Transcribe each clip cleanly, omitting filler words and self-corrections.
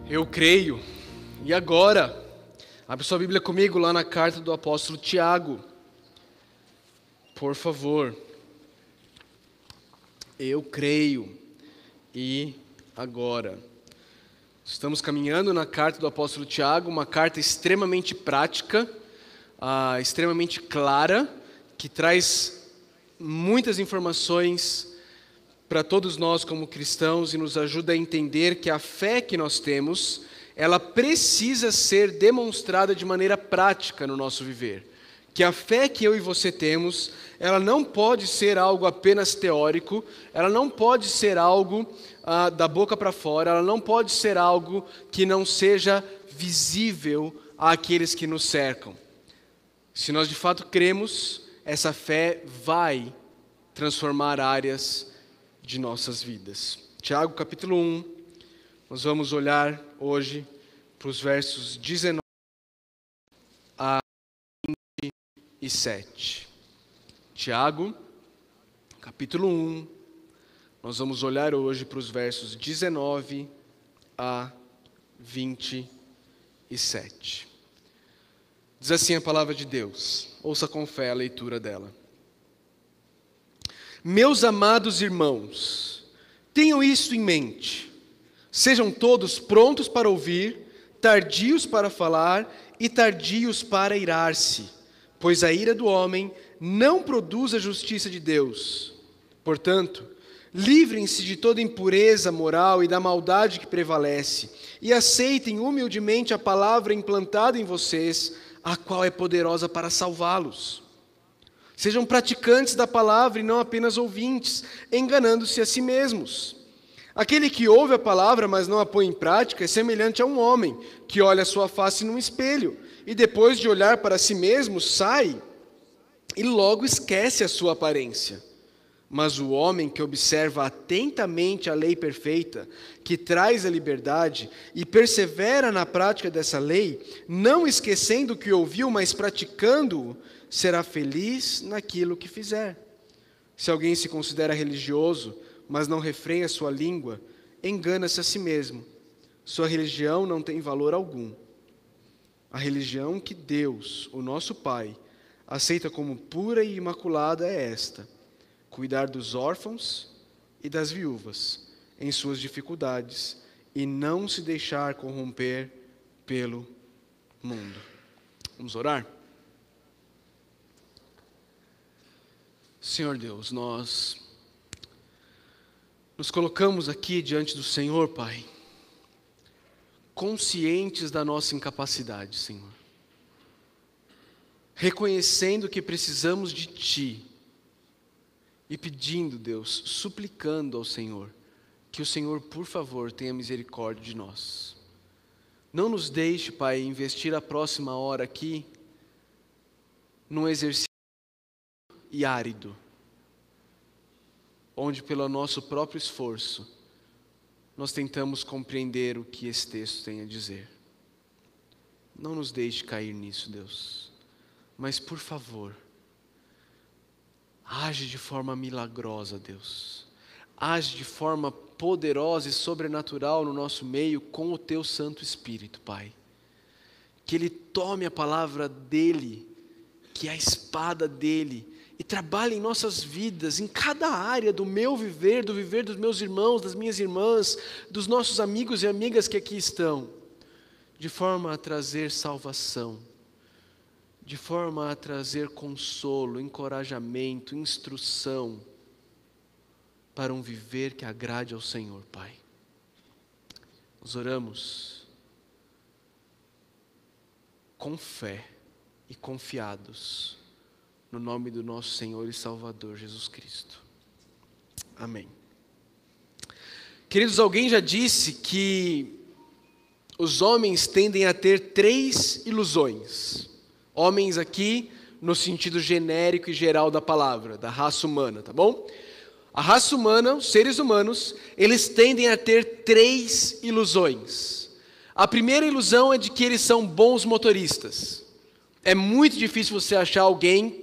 Eu creio. E agora? Abre sua Bíblia comigo lá na carta do apóstolo Tiago. Por favor. Eu creio. E agora? Estamos caminhando na carta do apóstolo Tiago, uma carta extremamente prática, extremamente clara, que traz muitas informações para todos nós como cristãos e nos ajuda a entender que a fé que nós temos, ela precisa ser demonstrada de maneira prática no nosso viver. Que a fé que eu e você temos, ela não pode ser algo apenas teórico, ela não pode ser algo da boca para fora, ela não pode ser algo que não seja visível àqueles que nos cercam. Se nós de fato cremos, essa fé vai transformar áreas de nossas vidas. Tiago capítulo 1, nós vamos olhar hoje para os versos 19 a 27. Tiago capítulo 1, nós vamos olhar hoje para os versos 19 a 27. Diz assim a palavra de Deus, ouça com fé a leitura dela. Meus amados irmãos, tenham isto em mente. Sejam todos prontos para ouvir, tardios para falar e tardios para irar-se, pois a ira do homem não produz a justiça de Deus. Portanto, livrem-se de toda impureza moral e da maldade que prevalece, e aceitem humildemente a palavra implantada em vocês, a qual é poderosa para salvá-los. Sejam praticantes da palavra e não apenas ouvintes, enganando-se a si mesmos. Aquele que ouve a palavra, mas não a põe em prática, é semelhante a um homem que olha a sua face num espelho e depois de olhar para si mesmo, sai e logo esquece a sua aparência. Mas o homem que observa atentamente a lei perfeita, que traz a liberdade, e persevera na prática dessa lei, não esquecendo o que ouviu, mas praticando-o, será feliz naquilo que fizer. Se alguém se considera religioso, mas não refreia sua língua, engana-se a si mesmo. Sua religião não tem valor algum. A religião que Deus, o nosso Pai, aceita como pura e imaculada é esta: cuidar dos órfãos e das viúvas em suas dificuldades e não se deixar corromper pelo mundo. Vamos orar? Senhor Deus, nós nos colocamos aqui diante do Senhor, Pai, conscientes da nossa incapacidade, Senhor, reconhecendo que precisamos de Ti e pedindo, Deus, suplicando ao Senhor, que o Senhor, por favor, tenha misericórdia de nós. Não nos deixe, Pai, investir a próxima hora aqui num exercício e árido, onde pelo nosso próprio esforço nós tentamos compreender o que esse texto tem a dizer. Não nos deixe cair nisso, Deus, mas por favor, age de forma milagrosa, Deus, age de forma poderosa e sobrenatural no nosso meio com o Teu Santo Espírito, Pai, que Ele tome a palavra dEle, que é a espada dEle, e trabalhe em nossas vidas, em cada área do meu viver, do viver dos meus irmãos, das minhas irmãs, dos nossos amigos e amigas que aqui estão, de forma a trazer salvação, de forma a trazer consolo, encorajamento, instrução, para um viver que agrade ao Senhor, Pai. Nós oramos com fé e confiados, no nome do nosso Senhor e Salvador Jesus Cristo. Amém. Queridos, alguém já disse que os homens tendem a ter 3 ilusões. Homens aqui no sentido genérico e geral da palavra, da raça humana, tá bom? A raça humana, os seres humanos, eles tendem a ter 3 ilusões. A primeira ilusão é de que eles são bons motoristas. É muito difícil você achar alguém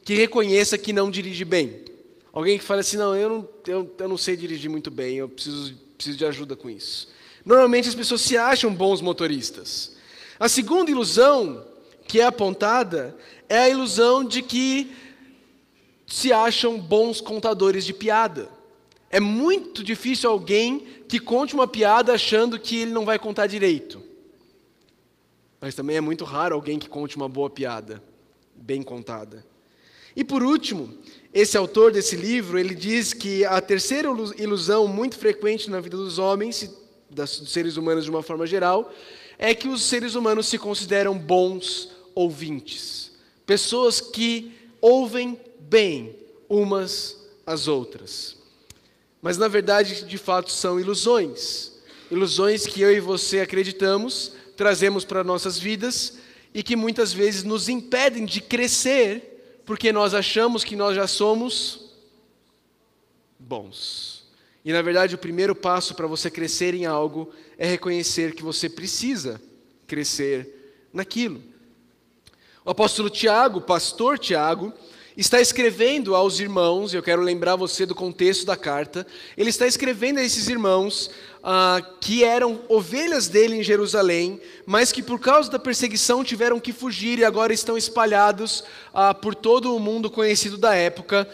que reconheça que não dirige bem. Alguém que fala assim, não, eu não sei dirigir muito bem, eu preciso de ajuda com isso. Normalmente as pessoas se acham bons motoristas. A segunda ilusão que é apontada é a ilusão de que se acham bons contadores de piada. É muito difícil alguém que conte uma piada achando que ele não vai contar direito. Mas também é muito raro alguém que conte uma boa piada, bem contada. E por último, esse autor desse livro, ele diz que a terceira ilusão muito frequente na vida dos homens, dos seres humanos de uma forma geral, é que os seres humanos se consideram bons ouvintes. Pessoas que ouvem bem umas às outras. Mas na verdade, de fato, são ilusões. Ilusões que eu e você acreditamos, trazemos para nossas vidas e que muitas vezes nos impedem de crescer, porque nós achamos que nós já somos bons. E na verdade, o primeiro passo para você crescer em algo é reconhecer que você precisa crescer naquilo. O apóstolo Tiago, o pastor Tiago, está escrevendo aos irmãos, eu quero lembrar você do contexto da carta, ele está escrevendo a esses irmãos que eram ovelhas dele em Jerusalém, mas que por causa da perseguição tiveram que fugir e agora estão espalhados por todo o mundo conhecido da época.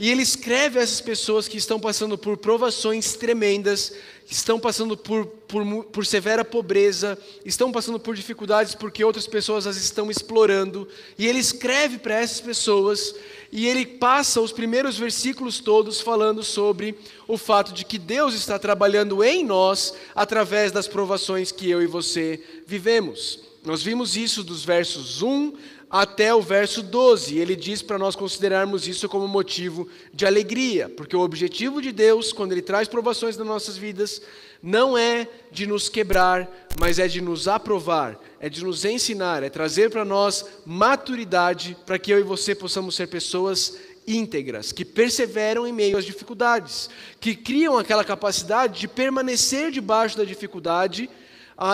E ele escreve a essas pessoas que estão passando por provações tremendas, que estão passando por severa pobreza, estão passando por dificuldades porque outras pessoas as estão explorando. E ele escreve para essas pessoas e ele passa os primeiros versículos todos falando sobre o fato de que Deus está trabalhando em nós através das provações que eu e você vivemos. Nós vimos isso dos versos 1 até o verso 12, ele diz para nós considerarmos isso como motivo de alegria, porque o objetivo de Deus, quando Ele traz provações nas nossas vidas, não é de nos quebrar, mas é de nos aprovar, é de nos ensinar, é trazer para nós maturidade, para que eu e você possamos ser pessoas íntegras, que perseveram em meio às dificuldades, que criam aquela capacidade de permanecer debaixo da dificuldade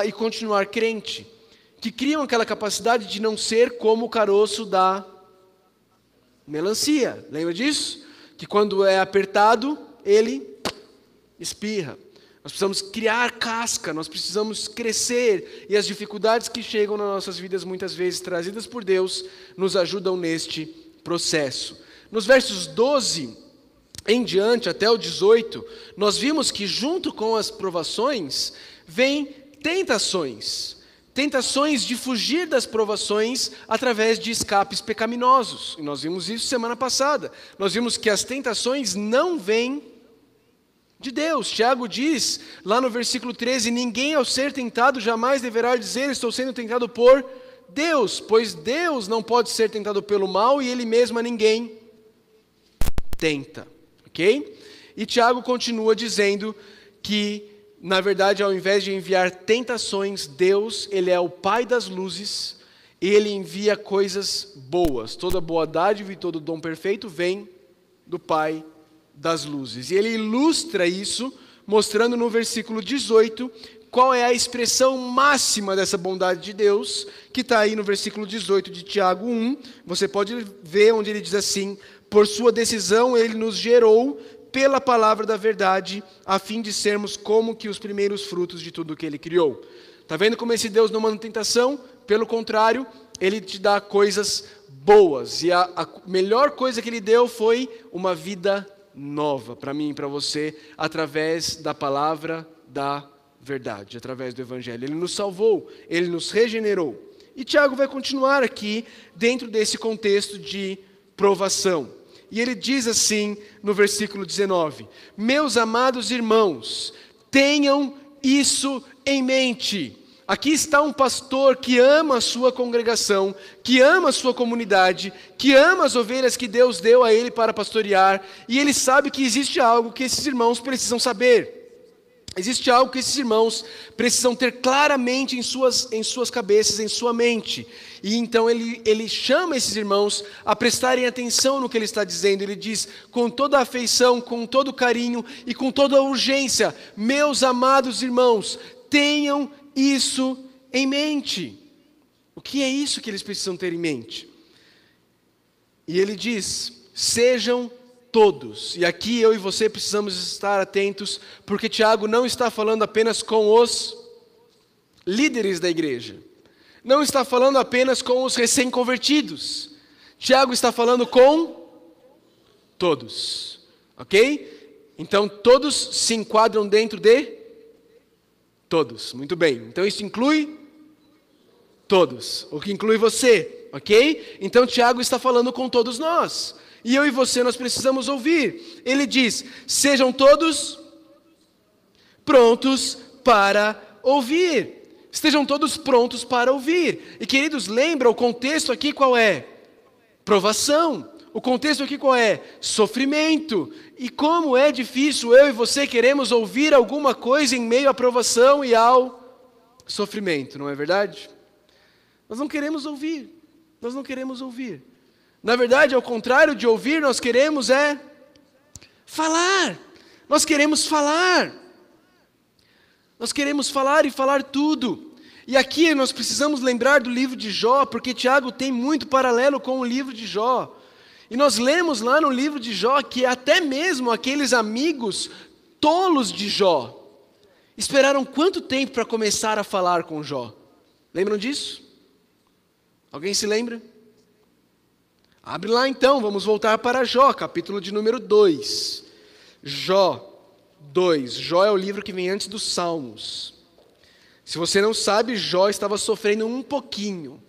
e continuar crente, que criam aquela capacidade de não ser como o caroço da melancia. Lembra disso? Que quando é apertado, ele espirra. Nós precisamos criar casca, nós precisamos crescer, e as dificuldades que chegam nas nossas vidas, muitas vezes trazidas por Deus, nos ajudam neste processo. Nos versos 12 em diante, até o 18, nós vimos que junto com as provações, vem tentações. Tentações de fugir das provações através de escapes pecaminosos. E nós vimos isso semana passada. Nós vimos que as tentações não vêm de Deus. Tiago diz, lá no versículo 13, ninguém ao ser tentado jamais deverá dizer, estou sendo tentado por Deus, pois Deus não pode ser tentado pelo mal e Ele mesmo a ninguém tenta. Ok? E Tiago continua dizendo que na verdade, ao invés de enviar tentações, Deus, Ele é o Pai das luzes, e Ele envia coisas boas. Toda boa dádiva e todo dom perfeito vem do Pai das luzes. E Ele ilustra isso, mostrando no versículo 18, qual é a expressão máxima dessa bondade de Deus, que está aí no versículo 18 de Tiago 1. Você pode ver onde ele diz assim, por sua decisão Ele nos gerou, pela palavra da verdade, a fim de sermos como que os primeiros frutos de tudo que Ele criou. Está vendo como esse Deus não manda tentação? Pelo contrário, Ele te dá coisas boas. E a melhor coisa que Ele deu foi uma vida nova para mim e para você, através da palavra da verdade, através do Evangelho. Ele nos salvou, Ele nos regenerou. E Tiago vai continuar aqui, dentro desse contexto de provação. E ele diz assim no versículo 19, meus amados irmãos, tenham isso em mente. Aqui está um pastor que ama a sua congregação, que ama a sua comunidade, que ama as ovelhas que Deus deu a ele para pastorear, e ele sabe que existe algo que esses irmãos precisam saber. Existe algo que esses irmãos precisam ter claramente em suas cabeças, em sua mente. E então ele chama esses irmãos a prestarem atenção no que ele está dizendo. Ele diz, com toda a afeição, com todo o carinho e com toda a urgência, meus amados irmãos, tenham isso em mente. O que é isso que eles precisam ter em mente? E ele diz, sejam todos. E aqui eu e você precisamos estar atentos, porque Tiago não está falando apenas com os líderes da igreja. Não está falando apenas com os recém-convertidos. Tiago está falando com todos. Ok? Então todos se enquadram dentro de todos. Muito bem. Então isso inclui todos. O que inclui você. Ok? Então Tiago está falando com todos nós. E eu e você nós precisamos ouvir. Ele diz: sejam todos prontos para ouvir. Estejam todos prontos para ouvir. E queridos, lembra o contexto aqui qual é? Provação. O contexto aqui qual é? Sofrimento. E como é difícil eu e você queremos ouvir alguma coisa em meio à provação e ao sofrimento, não é verdade? Nós não queremos ouvir. Nós não queremos ouvir. Na verdade, ao contrário de ouvir, nós queremos falar. Nós queremos falar. Nós queremos falar e falar tudo. E aqui nós precisamos lembrar do livro de Jó, porque Tiago tem muito paralelo com o livro de Jó. E nós lemos lá no livro de Jó que até mesmo aqueles amigos tolos de Jó esperaram quanto tempo para começar a falar com Jó? Lembram disso? Alguém se lembra? Abre lá então, vamos voltar para Jó, capítulo de número 2. Jó 2. Jó é o livro que vem antes dos Salmos. Se você não sabe, Jó estava sofrendo um pouquinho.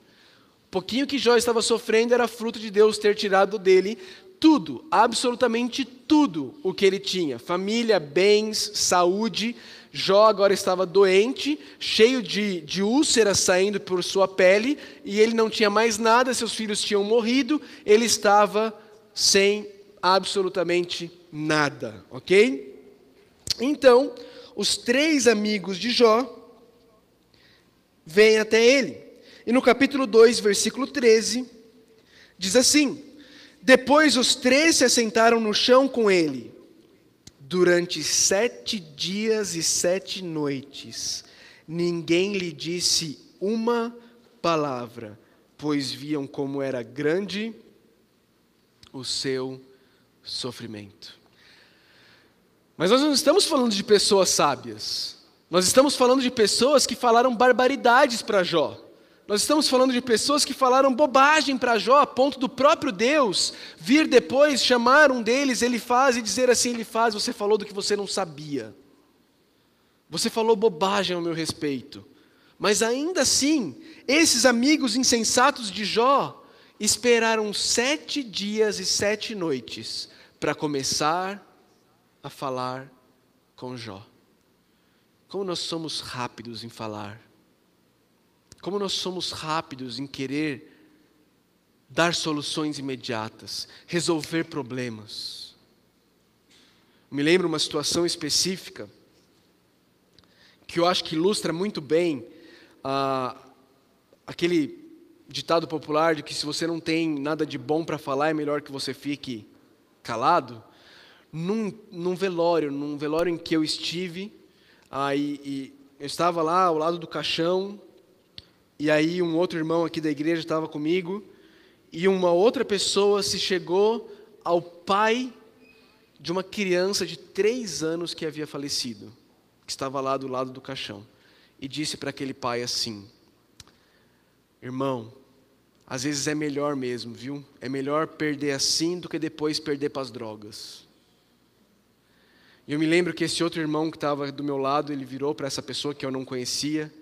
O pouquinho que Jó estava sofrendo era fruto de Deus ter tirado dele tudo, absolutamente tudo o que ele tinha. Família, bens, saúde. Jó agora estava doente, cheio de úlceras saindo por sua pele, e ele não tinha mais nada, seus filhos tinham morrido, ele estava sem absolutamente nada, ok? Então, os 3 amigos de Jó vêm até ele. E no capítulo 2, versículo 13, diz assim: depois os 3 se assentaram no chão com ele, durante 7 dias e 7 noites. Ninguém lhe disse uma palavra, pois viam como era grande o seu sofrimento. Mas nós não estamos falando de pessoas sábias. Nós estamos falando de pessoas que falaram barbaridades para Jó. Nós estamos falando de pessoas que falaram bobagem para Jó, a ponto do próprio Deus vir depois, chamar um deles, Elifaz, e dizer assim: Elifaz, você falou do que você não sabia. Você falou bobagem ao meu respeito. Mas ainda assim, esses amigos insensatos de Jó esperaram 7 dias e 7 noites para começar a falar com Jó. Como nós somos rápidos em falar. Como nós somos rápidos em querer dar soluções imediatas, resolver problemas. Me lembro uma situação específica que eu acho que ilustra muito bem aquele ditado popular de que se você não tem nada de bom para falar, é melhor que você fique calado. Num velório em que eu estive, e eu estava lá ao lado do caixão, e aí um outro irmão aqui da igreja estava comigo, e uma outra pessoa se chegou ao pai de uma criança de 3 anos que havia falecido, que estava lá do lado do caixão, e disse para aquele pai assim: irmão, às vezes é melhor mesmo, viu? É melhor perder assim do que depois perder para as drogas. E eu me lembro que esse outro irmão que estava do meu lado, ele virou para essa pessoa que eu não conhecia,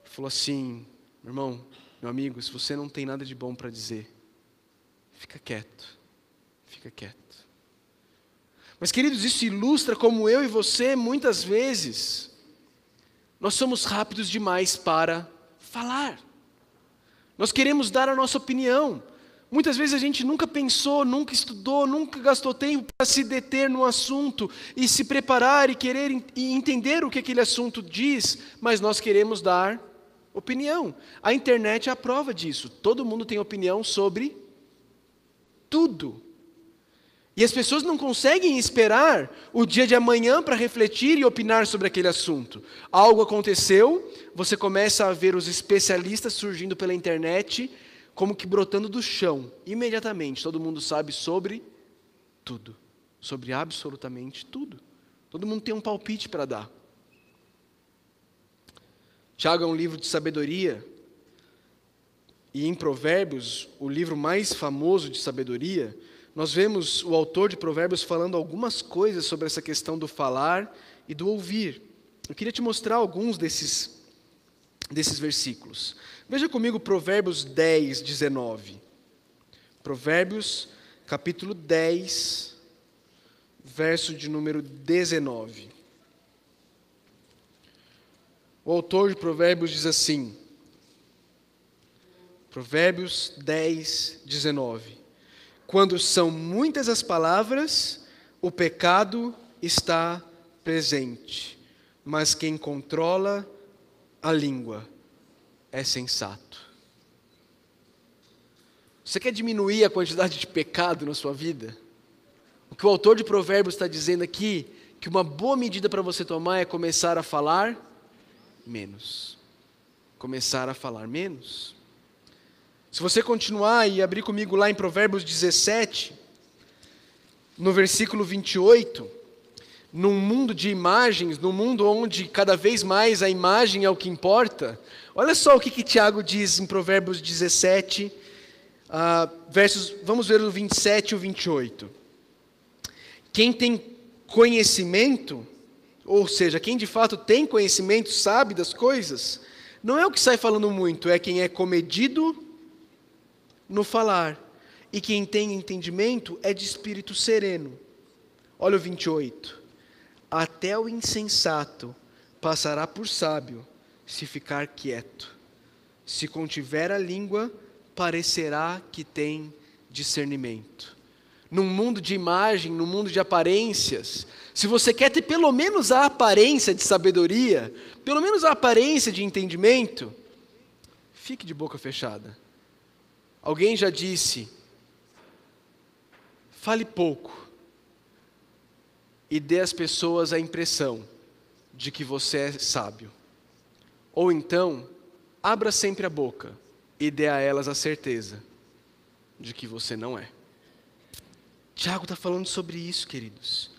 e falou assim: irmão, meu amigo, se você não tem nada de bom para dizer, fica quieto, fica quieto. Mas queridos, isso ilustra como eu e você, muitas vezes, nós somos rápidos demais para falar. Nós queremos dar a nossa opinião. Muitas vezes a gente nunca pensou, nunca estudou, nunca gastou tempo para se deter no assunto e se preparar e querer e entender o que aquele assunto diz, mas nós queremos dar opinião. A internet é a prova disso. Todo mundo tem opinião sobre tudo. E as pessoas não conseguem esperar o dia de amanhã para refletir e opinar sobre aquele assunto. Algo aconteceu, você começa a ver os especialistas surgindo pela internet, como que brotando do chão. Imediatamente, todo mundo sabe sobre tudo. sobre absolutamente tudo. Todo mundo tem um palpite para dar. Tiago é um livro de sabedoria, e em Provérbios, o livro mais famoso de sabedoria, nós vemos o autor de Provérbios falando algumas coisas sobre essa questão do falar e do ouvir. Eu queria te mostrar alguns desses versículos. Veja comigo Provérbios 10, 19. Provérbios, capítulo 10, verso de número 19. O autor de Provérbios diz assim, Provérbios 10, 19. Quando são muitas as palavras, o pecado está presente, mas quem controla a língua é sensato. Você quer diminuir a quantidade de pecado na sua vida? O que o autor de Provérbios está dizendo aqui, que uma boa medida para você tomar é começar a falar menos. Começar a falar menos. Se você continuar e abrir comigo lá em Provérbios 17, no versículo 28, num mundo de imagens, num mundo onde cada vez mais a imagem é o que importa, olha só o que Tiago diz em Provérbios 17, vamos ver o 27 e o 28. Quem tem conhecimento, ou seja, quem de fato tem conhecimento, sabe das coisas, não é o que sai falando muito, é quem é comedido no falar. E quem tem entendimento é de espírito sereno. Olha o 28. Até o insensato passará por sábio, se ficar quieto. Se contiver a língua, parecerá que tem discernimento. Num mundo de imagem, num mundo de aparências, se você quer ter pelo menos a aparência de sabedoria, pelo menos a aparência de entendimento, fique de boca fechada. Alguém já disse, fale pouco e dê às pessoas a impressão de que você é sábio. Ou então, abra sempre a boca e dê a elas a certeza de que você não é. Tiago está falando sobre isso, queridos.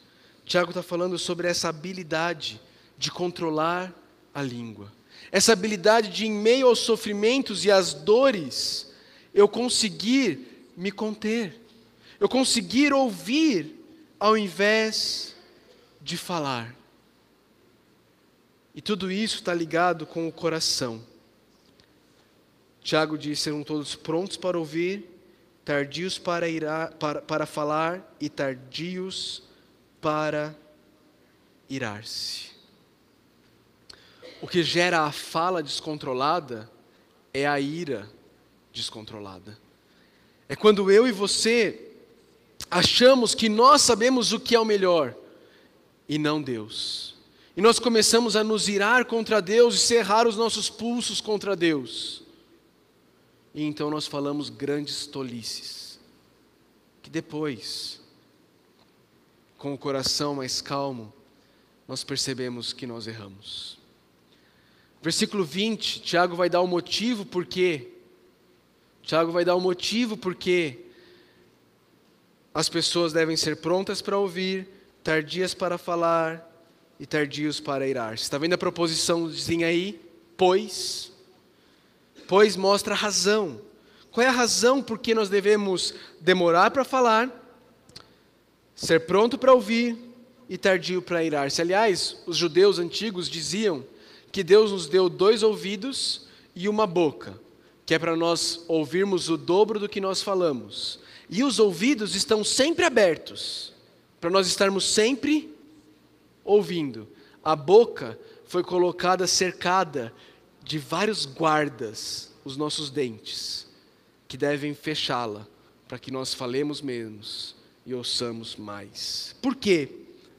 Tiago está falando sobre essa habilidade de controlar a língua. Essa habilidade de, em meio aos sofrimentos e às dores, eu conseguir me conter. Eu conseguir ouvir ao invés de falar. E tudo isso está ligado com o coração. Tiago diz, serão todos prontos para ouvir, tardios para falar e tardios para irar-se. O que gera a fala descontrolada é a ira descontrolada. É quando eu e você achamos que nós sabemos o que é o melhor e não Deus. E nós começamos a nos irar contra Deus e cerrar os nossos pulsos contra Deus. E então nós falamos grandes tolices, que depois, com o coração mais calmo, nós percebemos que nós erramos. Versículo 20, Tiago vai dar o motivo por quê. Tiago vai dar o motivo porque as pessoas devem ser prontas para ouvir, tardias para falar e tardios para irar-se. Está vendo a proposiçãozinha aí? Pois mostra a razão. Qual é a razão por que nós devemos demorar para falar, ser pronto para ouvir e tardio para irar-se? Aliás, os judeus antigos diziam que Deus nos deu 2 ouvidos e uma boca, que é para nós ouvirmos o dobro do que nós falamos. E os ouvidos estão sempre abertos, para nós estarmos sempre ouvindo. A boca foi colocada cercada de vários guardas, os nossos dentes, que devem fechá-la, para que nós falemos menos e ouçamos mais. Por quê?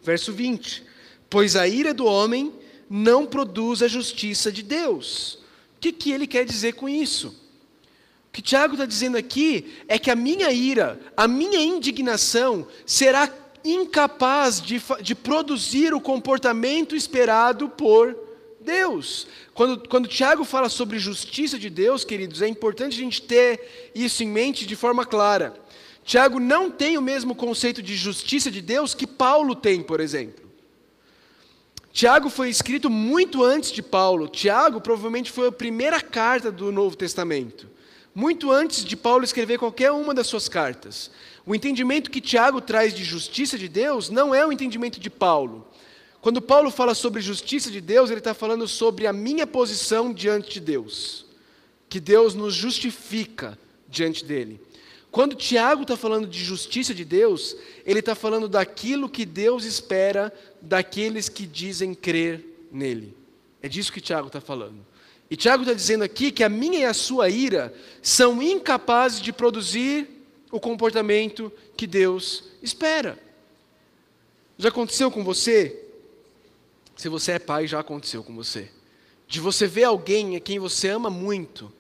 Verso 20. Pois a ira do homem não produz a justiça de Deus. O que ele quer dizer com isso? O que Tiago está dizendo aqui é que a minha ira, a minha indignação será incapaz de produzir o comportamento esperado por Deus. Quando Tiago fala sobre justiça de Deus, queridos, é importante a gente ter isso em mente de forma clara. Tiago não tem o mesmo conceito de justiça de Deus que Paulo tem, por exemplo. Tiago foi escrito muito antes de Paulo. Tiago provavelmente foi a primeira carta do Novo Testamento. Muito antes de Paulo escrever qualquer uma das suas cartas. O entendimento que Tiago traz de justiça de Deus não é o entendimento de Paulo. Quando Paulo fala sobre justiça de Deus, ele está falando sobre a minha posição diante de Deus. Que Deus nos justifica diante dele. Quando Tiago está falando de justiça de Deus, ele está falando daquilo que Deus espera daqueles que dizem crer nele. É disso que Tiago está falando. E Tiago está dizendo aqui que a minha e a sua ira são incapazes de produzir o comportamento que Deus espera. Já aconteceu com você? Se você é pai, já aconteceu com você. De você ver alguém a quem você ama muito,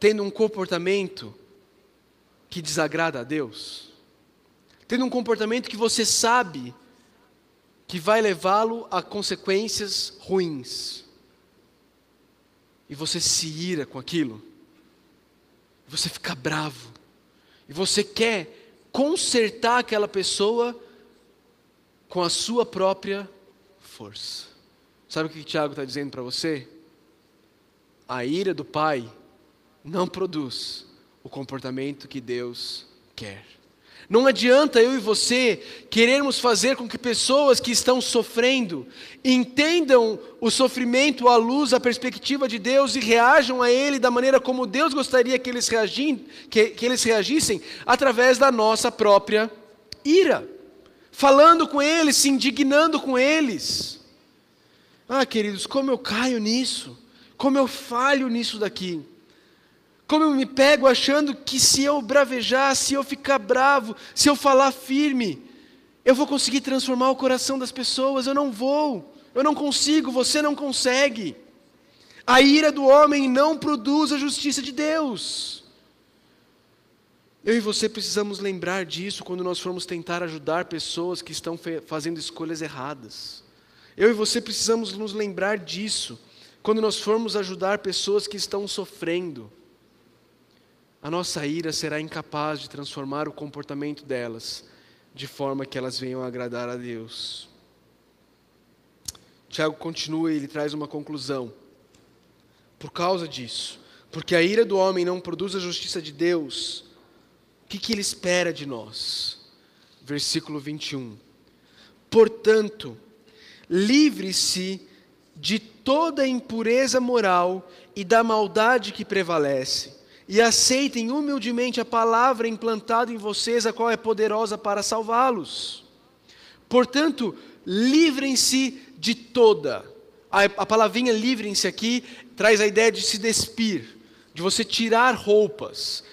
tendo um comportamento que desagrada a Deus, tendo um comportamento que você sabe que vai levá-lo a consequências ruins, e você se ira com aquilo, você fica bravo, e você quer consertar aquela pessoa com a sua própria força. Sabe o que Tiago está dizendo para você? A ira do pai não produz o comportamento que Deus quer. Não adianta eu e você querermos fazer com que pessoas que estão sofrendo entendam o sofrimento à luz, à perspectiva de Deus e reajam a ele da maneira como Deus gostaria que eles reagissem através da nossa própria ira. Falando com eles, se indignando com eles. Ah, queridos, como eu caio nisso. Como eu falho nisso daqui. Como eu me pego achando que se eu bravejar, se eu ficar bravo, se eu falar firme, eu vou conseguir transformar o coração das pessoas. Eu não vou, eu não consigo, você não consegue. A ira do homem não produz a justiça de Deus. Eu e você precisamos lembrar disso quando nós formos tentar ajudar pessoas que estão fazendo escolhas erradas. Eu e você precisamos nos lembrar disso quando nós formos ajudar pessoas que estão sofrendo. A nossa ira será incapaz de transformar o comportamento delas de forma que elas venham a agradar a Deus. Tiago continua e ele traz uma conclusão. Por causa disso, porque a ira do homem não produz a justiça de Deus, o que ele espera de nós? Versículo 21. Portanto, livre-se de toda a impureza moral e da maldade que prevalece, e aceitem humildemente a palavra implantada em vocês, a qual é poderosa para salvá-los. Portanto, livrem-se de toda. A palavrinha livrem-se aqui traz a ideia de se despir, de você tirar roupas.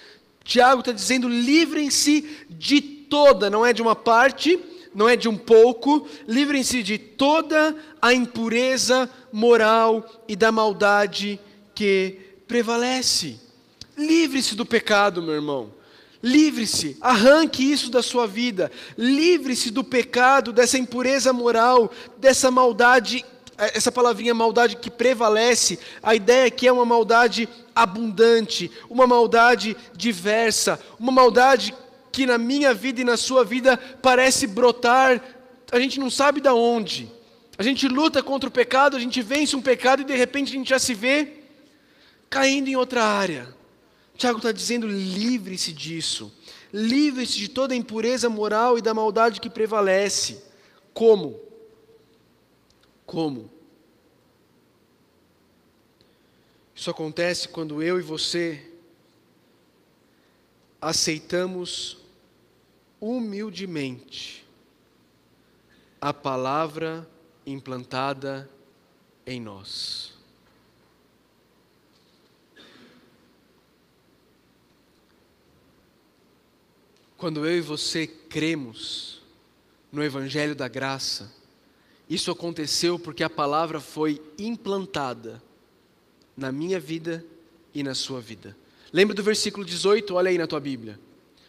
Tiago está dizendo, livrem-se de toda, não é de uma parte, não é de um pouco, livrem-se de toda a impureza moral e da maldade que prevalece. Livre-se do pecado, meu irmão. Livre-se, arranque isso da sua vida. Livre-se do pecado, dessa impureza moral, dessa maldade, essa palavrinha maldade que prevalece. A ideia é que é uma maldade abundante, uma maldade diversa, uma maldade que na minha vida e na sua vida parece brotar, a gente não sabe de onde. A gente luta contra o pecado, a gente vence um pecado e de repente a gente já se vê caindo em outra área. Tiago está dizendo, livre-se disso. Livre-se de toda a impureza moral e da maldade que prevalece. Como? Como? Isso acontece quando eu e você aceitamos humildemente a palavra implantada em nós. Quando eu e você cremos no Evangelho da Graça, isso aconteceu porque a palavra foi implantada na minha vida e na sua vida. Lembra do versículo 18? Olha aí na tua Bíblia.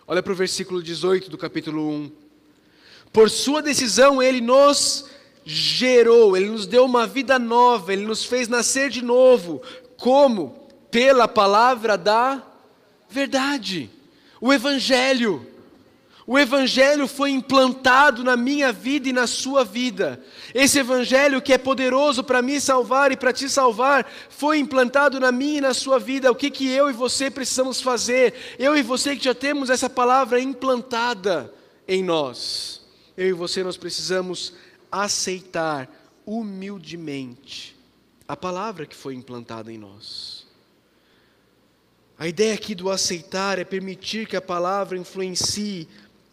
Olha para o versículo 18 do capítulo 1. Por sua decisão Ele nos gerou, Ele nos deu uma vida nova, Ele nos fez nascer de novo. Como? Pela palavra da verdade. O Evangelho. O Evangelho foi implantado na minha vida e na sua vida. Esse Evangelho que é poderoso para me salvar e para te salvar, foi implantado na minha e na sua vida. O que eu e você precisamos fazer? Eu e você que já temos essa palavra implantada em nós. Eu e você, nós precisamos aceitar humildemente a palavra que foi implantada em nós. A ideia aqui do aceitar é permitir que a palavra influencie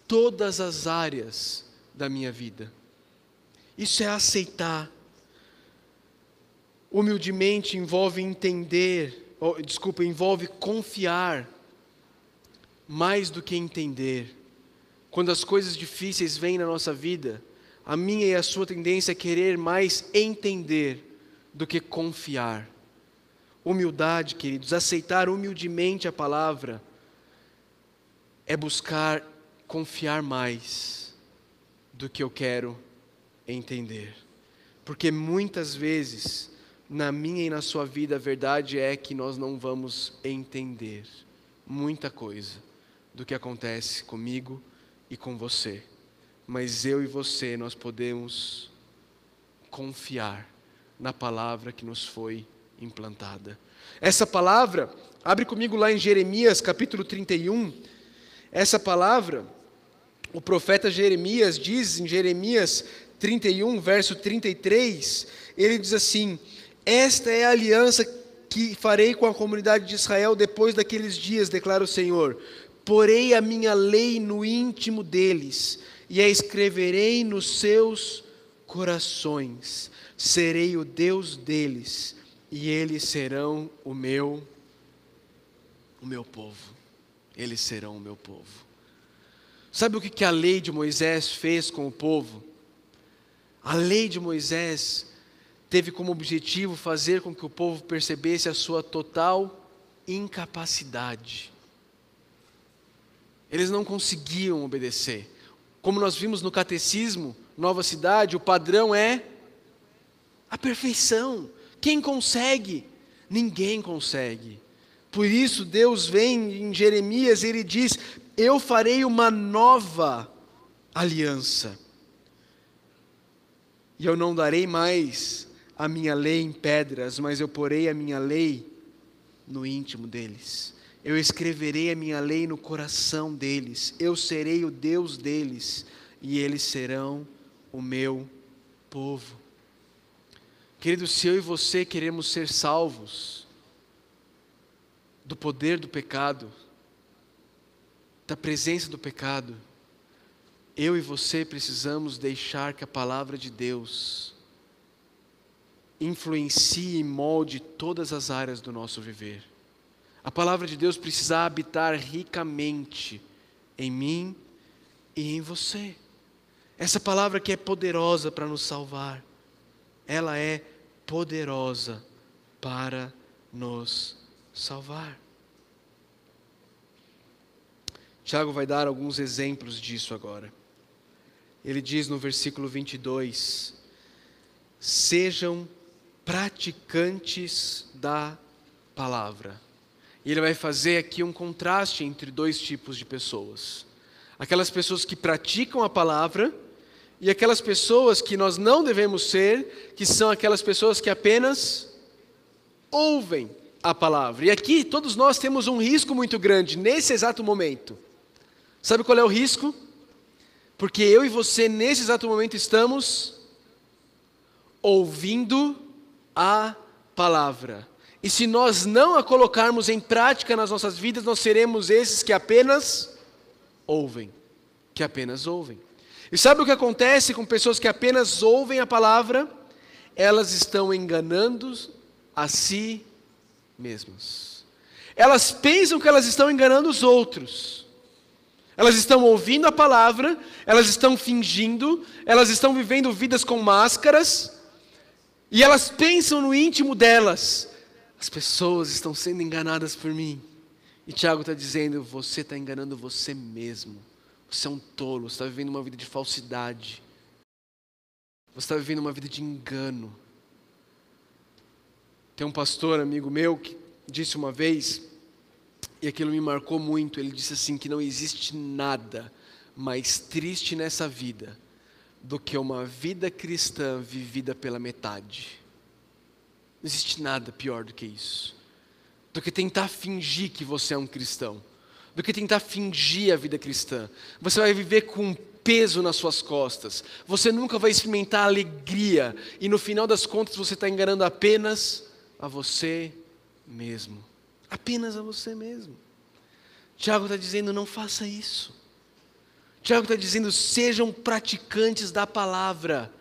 todas as áreas da minha vida. Isso é aceitar. Humildemente envolve envolve confiar mais do que entender. Quando as coisas difíceis vêm na nossa vida, a minha e a sua tendência é querer mais entender do que confiar. Humildade, queridos, aceitar humildemente a palavra é buscar confiar mais do que eu quero entender. Porque muitas vezes, na minha e na sua vida, a verdade é que nós não vamos entender muita coisa do que acontece comigo e com você. Mas eu e você, nós podemos confiar na palavra que nos foi implantada. Essa palavra, abre comigo lá em Jeremias capítulo 31, essa palavra, o profeta Jeremias diz em Jeremias 31, verso 33, ele diz assim: esta é a aliança que farei com a comunidade de Israel depois daqueles dias, declara o Senhor. Porei a minha lei no íntimo deles e a escreverei nos seus corações. Serei o Deus deles e eles serão o meu povo. Eles serão o meu povo. Sabe o que a lei de Moisés fez com o povo? A lei de Moisés teve como objetivo fazer com que o povo percebesse a sua total incapacidade. Eles não conseguiam obedecer. Como nós vimos no catecismo, Nova Cidade, o padrão é a perfeição. Quem consegue? Ninguém consegue. Por isso Deus vem em Jeremias e ele diz: eu farei uma nova aliança. E eu não darei mais a minha lei em pedras, mas eu porei a minha lei no íntimo deles. Eu escreverei a minha lei no coração deles. Eu serei o Deus deles e eles serão o meu povo. Queridos, se eu e você queremos ser salvos do poder do pecado, da presença do pecado, eu e você precisamos deixar que a palavra de Deus influencie e molde todas as áreas do nosso viver. A palavra de Deus precisa habitar ricamente em mim e em você. Essa palavra que é poderosa para nos salvar, ela é poderosa para nos salvar. Tiago vai dar alguns exemplos disso agora. Ele diz no versículo 22, sejam praticantes da palavra. E ele vai fazer aqui um contraste entre dois tipos de pessoas. Aquelas pessoas que praticam a palavra e aquelas pessoas que nós não devemos ser, que são aquelas pessoas que apenas ouvem a palavra. E aqui todos nós temos um risco muito grande nesse exato momento. Sabe qual é o risco? Porque eu e você nesse exato momento estamos ouvindo a palavra. E se nós não a colocarmos em prática nas nossas vidas, nós seremos esses que apenas ouvem. Que apenas ouvem. E sabe o que acontece com pessoas que apenas ouvem a palavra? Elas estão enganando a si mesmas. Elas pensam que elas estão enganando os outros. Elas estão ouvindo a palavra, elas estão fingindo, elas estão vivendo vidas com máscaras, e elas pensam no íntimo delas: as pessoas estão sendo enganadas por mim. E Tiago está dizendo: você está enganando você mesmo. Você é um tolo, você está vivendo uma vida de falsidade. Você está vivendo uma vida de engano. Tem um pastor amigo meu que disse uma vez, E aquilo me marcou muito. Ele disse assim, que não existe nada mais triste nessa vida do que uma vida cristã vivida pela metade. Não existe nada pior do que isso. Do que tentar fingir que você é um cristão. Do que tentar fingir a vida cristã. Você vai viver com um peso nas suas costas. Você nunca vai experimentar alegria. E no final das contas você está enganando apenas a você mesmo. Apenas a você mesmo. Tiago está dizendo, não faça isso. Tiago está dizendo, sejam praticantes da palavra.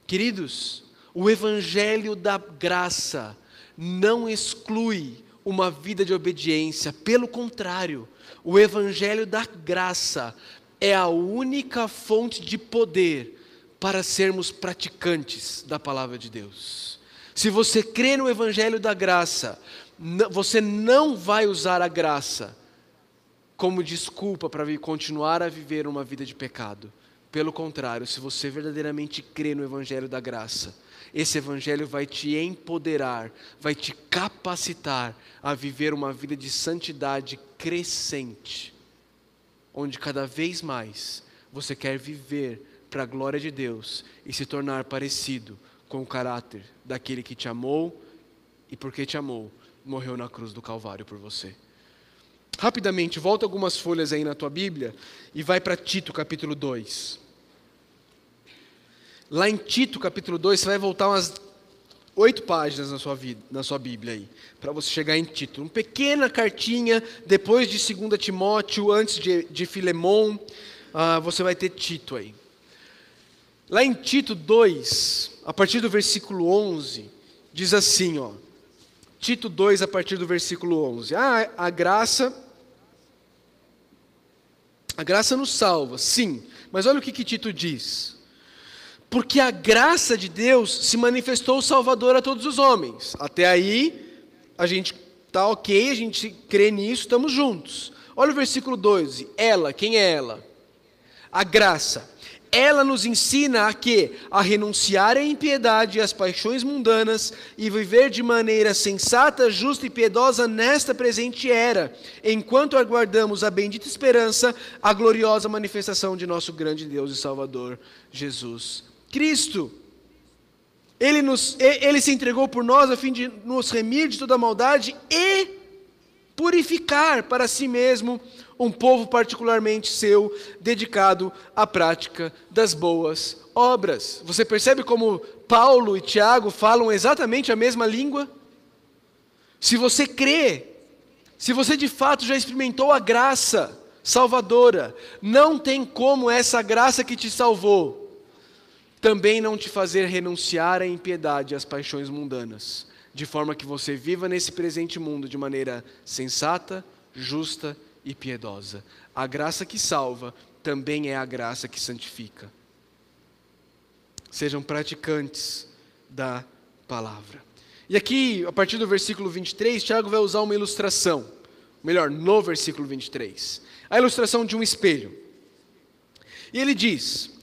Queridos, o evangelho da graça não exclui uma vida de obediência. Pelo contrário, o evangelho da graça é a única fonte de poder para sermos praticantes da palavra de Deus. Se você crê no evangelho da graça, você não vai usar a graça como desculpa para continuar a viver uma vida de pecado. Pelo contrário, se você verdadeiramente crê no evangelho da graça, esse evangelho vai te empoderar, vai te capacitar a viver uma vida de santidade crescente, onde cada vez mais você quer viver para a glória de Deus e se tornar parecido com o caráter daquele que te amou e porque te amou, morreu na cruz do Calvário por você. Rapidamente, volta algumas folhas aí na tua Bíblia e vai para Tito capítulo 2. Lá em Tito capítulo 2, você vai voltar umas 8 páginas na sua Bíblia aí, para você chegar em Tito. Uma pequena cartinha, depois de 2 Timóteo, antes de Filemon, você vai ter Tito aí. Lá em Tito 2, a partir do versículo 11, diz assim, ó. Tito 2, a partir do versículo 11. A graça nos salva, sim. Mas olha o que Tito diz. Porque a graça de Deus se manifestou salvadora a todos os homens. Até aí, a gente está ok, a gente crê nisso, estamos juntos. Olha o versículo 12. Ela, quem é ela? A graça. Ela nos ensina a quê? A renunciar à impiedade e às paixões mundanas e viver de maneira sensata, justa e piedosa nesta presente era, enquanto aguardamos a bendita esperança, a gloriosa manifestação de nosso grande Deus e Salvador, Jesus Cristo. Ele se entregou por nós a fim de nos remir de toda maldade e purificar para si mesmo um povo particularmente seu, dedicado à prática das boas obras. Você percebe como Paulo e Tiago falam exatamente a mesma língua? Se você crê, se você de fato já experimentou a graça salvadora, não tem como essa graça que te salvou também não te fazer renunciar à impiedade e às paixões mundanas, de forma que você viva nesse presente mundo de maneira sensata, justa e piedosa. A graça que salva também é a graça que santifica. Sejam praticantes da palavra. E aqui, a partir do versículo 23, Tiago vai usar uma ilustração. Melhor, no versículo 23. A ilustração de um espelho. E ele diz: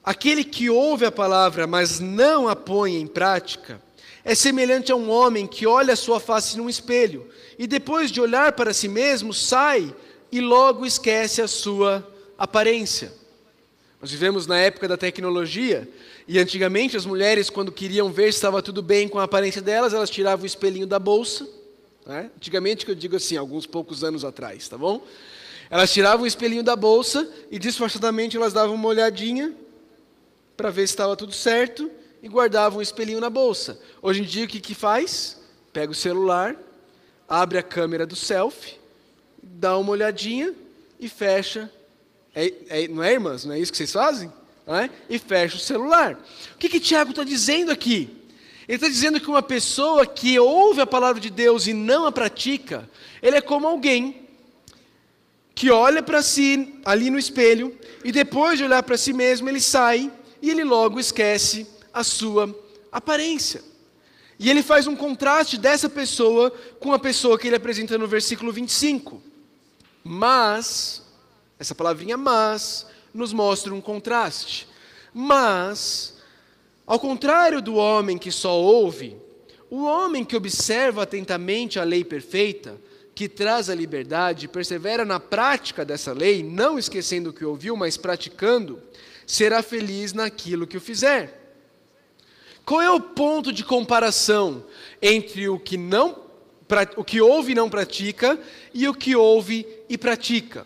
aquele que ouve a palavra, mas não a põe em prática, é semelhante a um homem que olha a sua face num espelho, e depois de olhar para si mesmo, sai e logo esquece a sua aparência. Nós vivemos na época da tecnologia, e antigamente as mulheres, quando queriam ver se estava tudo bem com a aparência delas, elas tiravam o espelhinho da bolsa, né? Antigamente, que eu digo assim, alguns poucos anos atrás, tá bom? Elas tiravam o espelhinho da bolsa e disfarçadamente elas davam uma olhadinha para ver se estava tudo certo e guardavam o espelhinho na bolsa. Hoje em dia o que faz? Pega o celular, abre a câmera do selfie, dá uma olhadinha e fecha. Não é, irmãs? Não é isso que vocês fazem? Não é? E fecha o celular. O que Tiago está dizendo aqui? Ele está dizendo que uma pessoa que ouve a palavra de Deus e não a pratica, ele é como alguém que olha para si ali no espelho e depois de olhar para si mesmo, ele sai e ele logo esquece a sua aparência. E ele faz um contraste dessa pessoa com a pessoa que ele apresenta no versículo 25. Mas, essa palavrinha mas, nos mostra um contraste. Mas, ao contrário do homem que só ouve, o homem que observa atentamente a lei perfeita, que traz a liberdade, persevera na prática dessa lei, não esquecendo o que ouviu, mas praticando, será feliz naquilo que o fizer. Qual é o ponto de comparação entre o que ouve e não pratica e o que ouve e pratica?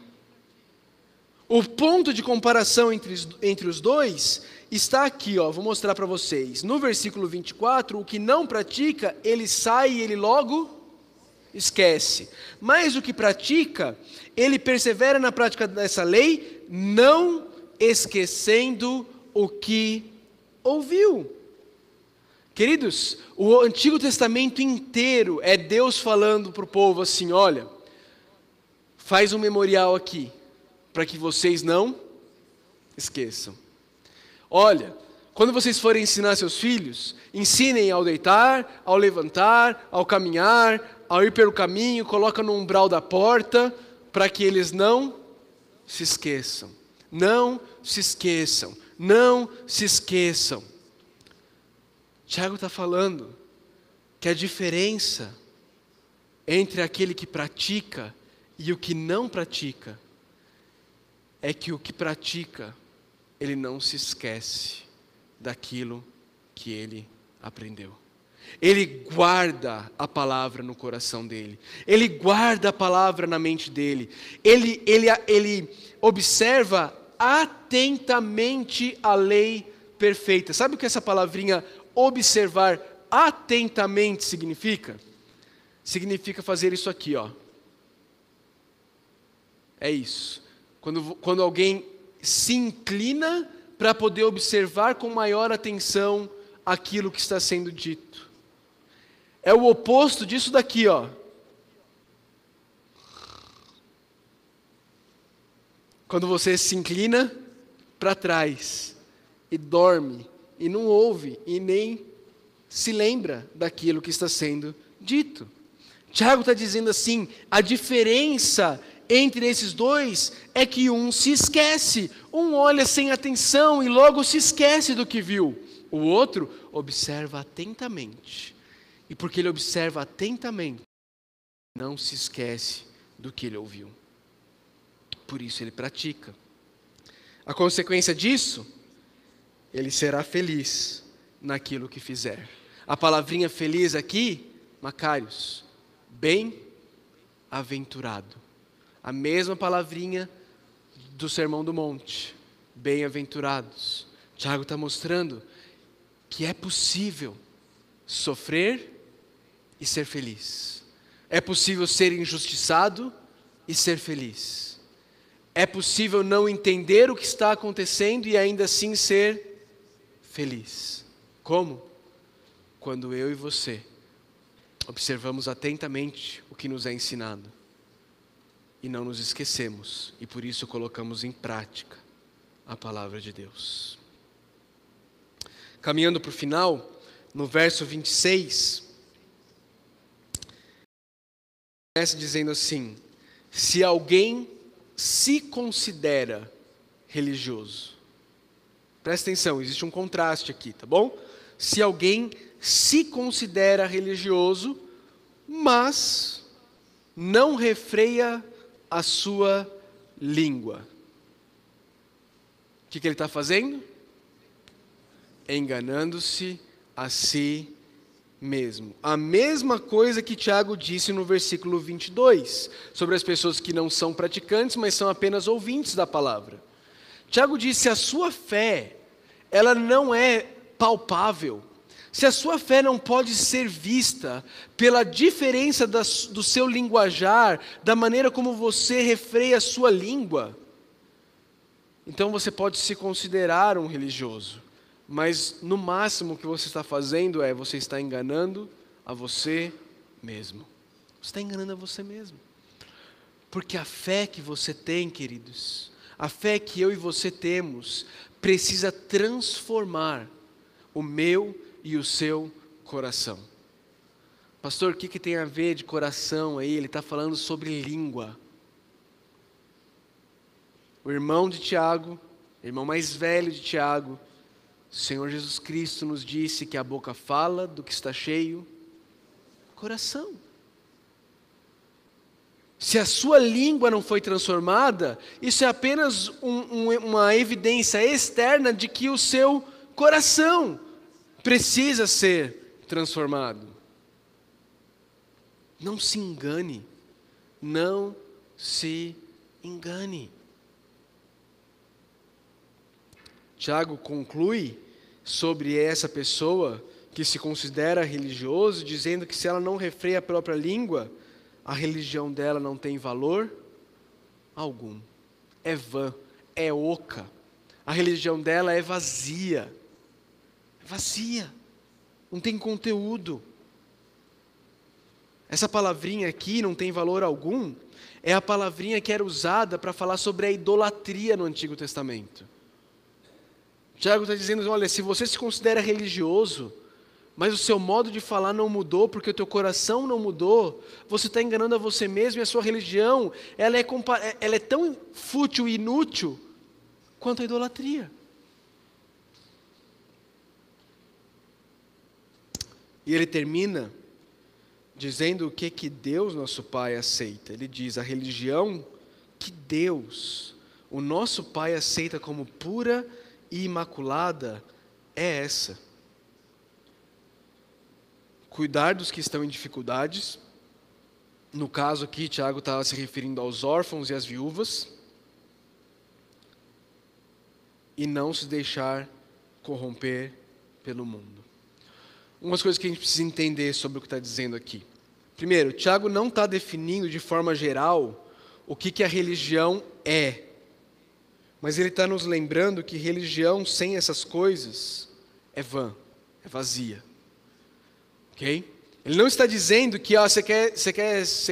O ponto de comparação entre os dois está aqui, ó, vou mostrar para vocês. No versículo 24, o que não pratica, ele sai e ele logo esquece. Mas o que pratica, ele persevera na prática dessa lei, não esquecendo o que ouviu. Queridos, o Antigo Testamento inteiro é Deus falando para o povo assim: olha, faz um memorial aqui, para que vocês não esqueçam. Olha, quando vocês forem ensinar seus filhos, ensinem ao deitar, ao levantar, ao caminhar, ao ir pelo caminho, coloca no umbral da porta, para que eles não se esqueçam. Não se esqueçam. Não se esqueçam. Tiago está falando que a diferença entre aquele que pratica e o que não pratica é que o que pratica, ele não se esquece daquilo que ele aprendeu. Ele guarda a palavra no coração dele. Ele guarda a palavra na mente dele. Ele observa atentamente a lei perfeita. Sabe o que essa palavrinha observar atentamente significa? Significa fazer isso aqui, ó. É isso. Quando alguém se inclina para poder observar com maior atenção aquilo que está sendo dito. É o oposto disso daqui, ó. Quando você se inclina para trás e dorme e não ouve e nem se lembra daquilo que está sendo dito. Tiago está dizendo assim, a diferença entre esses dois é que um se esquece, um olha sem atenção e logo se esquece do que viu. O outro observa atentamente. E porque ele observa atentamente, não se esquece do que ele ouviu. Por isso ele pratica. A consequência disso, ele será feliz naquilo que fizer. A palavrinha feliz aqui, Macários, bem-aventurado. A mesma palavrinha do Sermão do Monte, bem-aventurados. Tiago está mostrando que é possível sofrer e ser feliz. É possível ser injustiçado e ser feliz. É possível não entender o que está acontecendo e ainda assim ser feliz. Como? Quando eu e você observamos atentamente o que nos é ensinado e não nos esquecemos, e por isso colocamos em prática a palavra de Deus. Caminhando para o final, no verso 26, começa dizendo assim: se alguém se considera religioso. Presta atenção, existe um contraste aqui, tá bom? Se alguém se considera religioso, mas não refreia a sua língua. O que ele está fazendo? Enganando-se a si mesmo. A mesma coisa que Tiago disse no versículo 22, sobre as pessoas que não são praticantes, mas são apenas ouvintes da palavra. Tiago disse: a sua fé, ela não é palpável. Se a sua fé não pode ser vista pela diferença do seu linguajar, da maneira como você refreia a sua língua, então você pode se considerar um religioso. Mas no máximo o que você está fazendo é, você está enganando a você mesmo. Você está enganando a você mesmo. Porque a fé que você tem, queridos, a fé que eu e você temos, precisa transformar o meu e o seu coração. Pastor, o que tem a ver de coração aí? Ele está falando sobre língua. O irmão de Tiago, o irmão mais velho de Tiago, o Senhor Jesus Cristo nos disse que a boca fala do que está cheio, coração. Se a sua língua não foi transformada, isso é apenas uma evidência externa de que o seu coração precisa ser transformado. Não se engane. Não se engane. Tiago conclui sobre essa pessoa que se considera religioso, dizendo que se ela não refreia a própria língua, a religião dela não tem valor algum. É vã, é oca. A religião dela é vazia. É vazia. Não tem conteúdo. Essa palavrinha aqui, não tem valor algum, é a palavrinha que era usada para falar sobre a idolatria no Antigo Testamento. Tiago está dizendo, olha, se você se considera religioso, mas o seu modo de falar não mudou, porque o teu coração não mudou, você está enganando a você mesmo, e a sua religião, ela é tão fútil e inútil quanto a idolatria. E ele termina dizendo o que Deus, nosso Pai, aceita. Ele diz, a religião que Deus, o nosso Pai, aceita como pura e imaculada é essa. Cuidar dos que estão em dificuldades. No caso aqui, Tiago estava se referindo aos órfãos e às viúvas. E não se deixar corromper pelo mundo. Umas coisas que a gente precisa entender sobre o que está dizendo aqui. Primeiro, Tiago não está definindo de forma geral o que a religião é. Mas ele está nos lembrando que religião sem essas coisas é vã, é vazia. Ok? Ele não está dizendo que você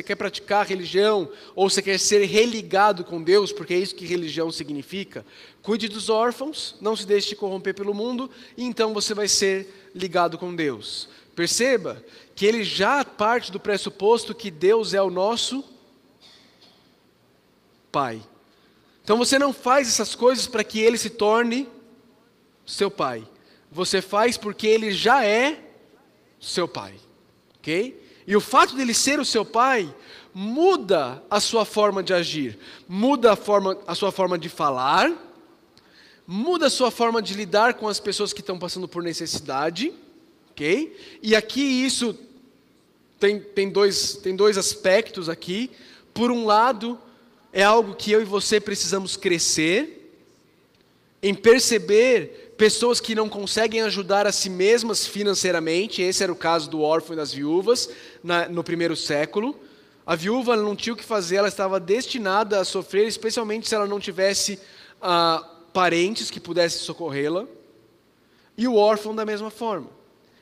quer praticar religião ou você quer ser religado com Deus, porque é isso que religião significa. Cuide dos órfãos, não se deixe corromper pelo mundo, e então você vai ser ligado com Deus. Perceba que ele já parte do pressuposto que Deus é o nosso Pai. Então você não faz essas coisas para que ele se torne seu pai. Você faz porque ele já é seu pai. Ok? E o fato dele ser o seu pai muda a sua forma de agir, muda a sua forma de falar, muda a sua forma de lidar com as pessoas que estão passando por necessidade. Ok? E aqui isso tem dois aspectos aqui. Por um lado, é algo que eu e você precisamos crescer, em perceber pessoas que não conseguem ajudar a si mesmas financeiramente. Esse era o caso do órfão e das viúvas no primeiro século. A viúva não tinha o que fazer, ela estava destinada a sofrer, especialmente se ela não tivesse parentes que pudessem socorrê-la. E o órfão da mesma forma.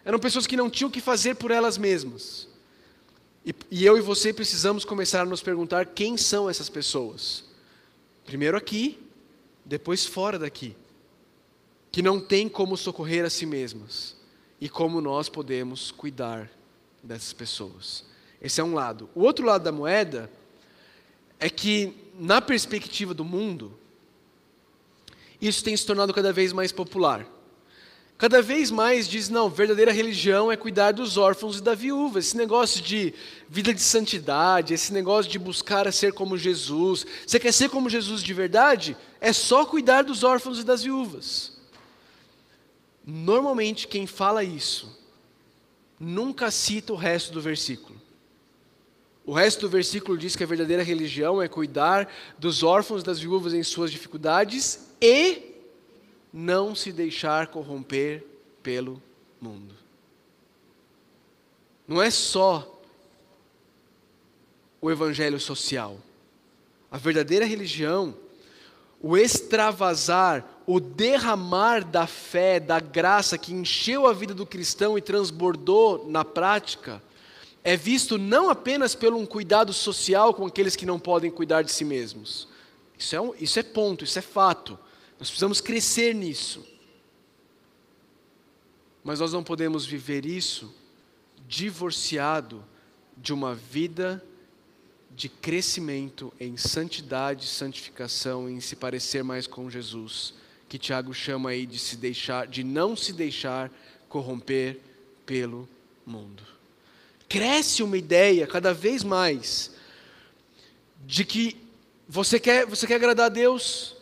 Eram pessoas que não tinham o que fazer por elas mesmas. E eu e você precisamos começar a nos perguntar quem são essas pessoas. Primeiro aqui, depois fora daqui. Que não tem como socorrer a si mesmas. E como nós podemos cuidar dessas pessoas. Esse é um lado. O outro lado da moeda é que, na perspectiva do mundo, isso tem se tornado cada vez mais popular. Cada vez mais diz, não, verdadeira religião é cuidar dos órfãos e da viúva. Esse negócio de vida de santidade, esse negócio de buscar ser como Jesus. Você quer ser como Jesus de verdade? É só cuidar dos órfãos e das viúvas. Normalmente quem fala isso nunca cita o resto do versículo. O resto do versículo diz que a verdadeira religião é cuidar dos órfãos e das viúvas em suas dificuldades e não se deixar corromper pelo mundo. Não é só o evangelho social. A verdadeira religião, o extravasar, o derramar da fé, da graça que encheu a vida do cristão e transbordou na prática, é visto não apenas pelo um cuidado social com aqueles que não podem cuidar de si mesmos. Isso é ponto, isso é fato. Nós precisamos crescer nisso. Mas nós não podemos viver isso divorciado de uma vida de crescimento em santidade, santificação, em se parecer mais com Jesus, que Tiago chama aí de não se deixar corromper pelo mundo. Cresce uma ideia cada vez mais de que você quer agradar a Deus,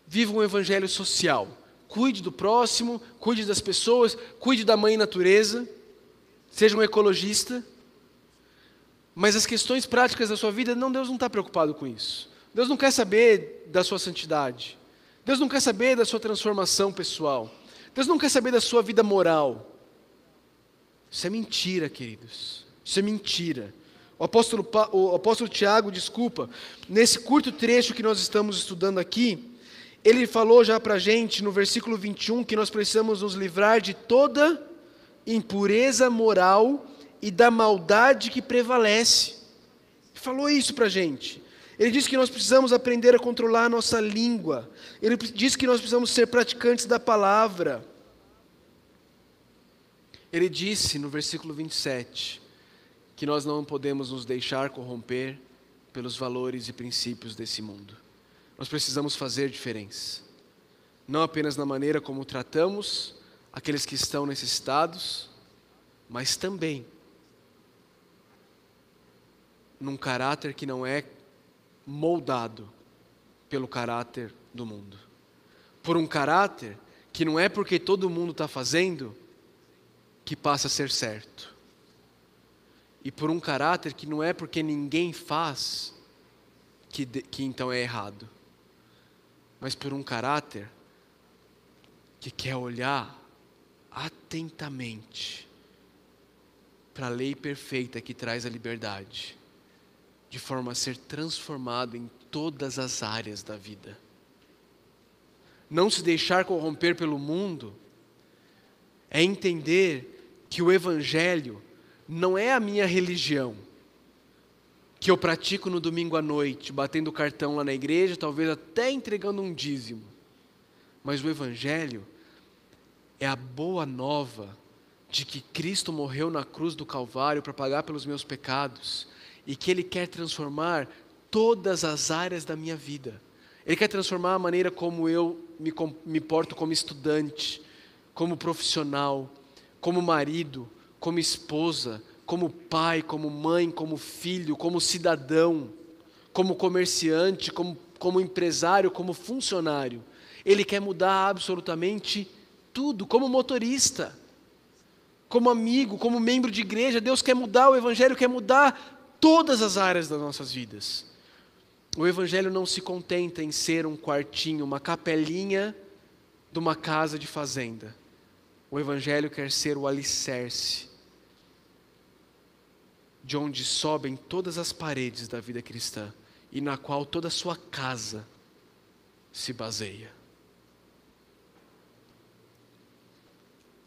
viva um evangelho social. Cuide do próximo, cuide das pessoas, cuide da mãe natureza, seja um ecologista. Mas as questões práticas da sua vida, Deus não está preocupado com isso. Deus não quer saber da sua santidade. Deus não quer saber da sua transformação pessoal. Deus não quer saber da sua vida moral. Isso é mentira, queridos. Isso é mentira. O apóstolo Tiago, nesse curto trecho que nós estamos estudando aqui, ele falou já para a gente, no versículo 21, que nós precisamos nos livrar de toda impureza moral e da maldade que prevalece. Ele falou isso para a gente. Ele disse que nós precisamos aprender a controlar a nossa língua. Ele disse que nós precisamos ser praticantes da palavra. Ele disse no versículo 27, que nós não podemos nos deixar corromper pelos valores e princípios desse mundo. Nós precisamos fazer diferença. Não apenas na maneira como tratamos aqueles que estão necessitados, mas também num caráter que não é moldado pelo caráter do mundo. Por um caráter que não é porque todo mundo está fazendo que passa a ser certo. E por um caráter que não é porque ninguém faz que então é errado. Mas por um caráter que quer olhar atentamente para a lei perfeita que traz a liberdade, de forma a ser transformado em todas as áreas da vida. Não se deixar corromper pelo mundo é entender que o Evangelho não é a minha religião, que eu pratico no domingo à noite, batendo cartão lá na igreja, talvez até entregando um dízimo. Mas o Evangelho é a boa nova de que Cristo morreu na cruz do Calvário para pagar pelos meus pecados e que Ele quer transformar todas as áreas da minha vida. Ele quer transformar a maneira como eu me porto como estudante, como profissional, como marido, como esposa, como pai, como mãe, como filho, como cidadão, como comerciante, como empresário, como funcionário. Ele quer mudar absolutamente tudo, como motorista, como amigo, como membro de igreja. Deus quer mudar, o Evangelho quer mudar todas as áreas das nossas vidas. O Evangelho não se contenta em ser um quartinho, uma capelinha de uma casa de fazenda. O Evangelho quer ser o alicerce de onde sobem todas as paredes da vida cristã e na qual toda a sua casa se baseia.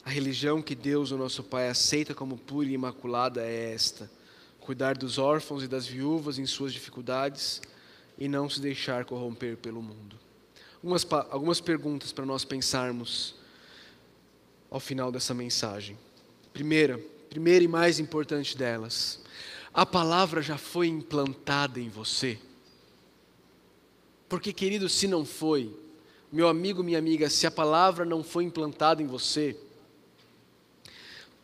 A religião que Deus, o nosso Pai, aceita como pura e imaculada é esta: cuidar dos órfãos e das viúvas em suas dificuldades e não se deixar corromper pelo mundo. Algumas perguntas para nós pensarmos ao final dessa mensagem. Primeira e mais importante delas: a palavra já foi implantada em você? Porque, querido, se não foi, meu amigo, minha amiga, se a palavra não foi implantada em você,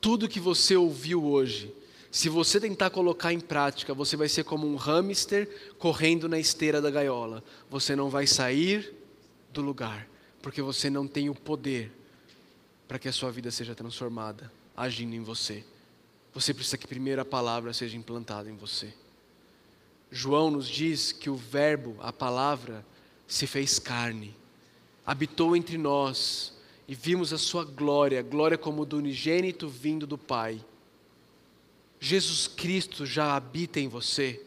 tudo que você ouviu hoje, se você tentar colocar em prática, você vai ser como um hamster correndo na esteira da gaiola. Você não vai sair do lugar, porque você não tem o poder para que a sua vida seja transformada, agindo em você. Você precisa que primeiro a palavra seja implantada em você. João nos diz que o verbo, a palavra, se fez carne, habitou entre nós e vimos a sua glória, glória como do unigênito vindo do Pai. Jesus Cristo já habita em você.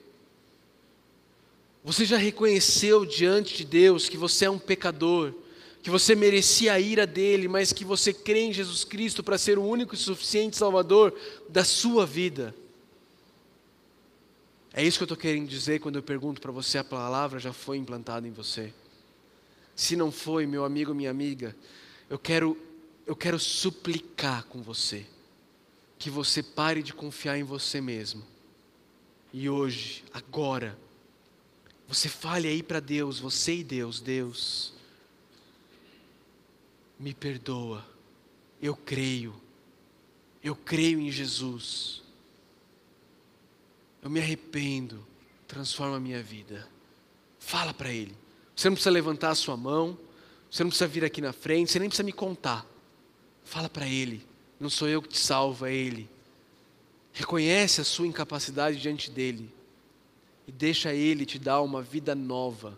Você já reconheceu diante de Deus que você é um pecador, que você merecia a ira dele, mas que você crê em Jesus Cristo para ser o único e suficiente Salvador da sua vida. É isso que eu estou querendo dizer quando eu pergunto para você: a palavra já foi implantada em você? Se não foi, meu amigo, minha amiga, eu quero suplicar com você que você pare de confiar em você mesmo. E hoje, agora, você fale aí para Deus, você e Deus: Deus, me perdoa, eu creio em Jesus, eu me arrependo, transforma a minha vida. Fala para Ele. Você não precisa levantar a sua mão, você não precisa vir aqui na frente, você nem precisa me contar. Fala para Ele. Não sou eu que te salvo, é Ele. Reconhece a sua incapacidade diante dEle. E deixa Ele te dar uma vida nova.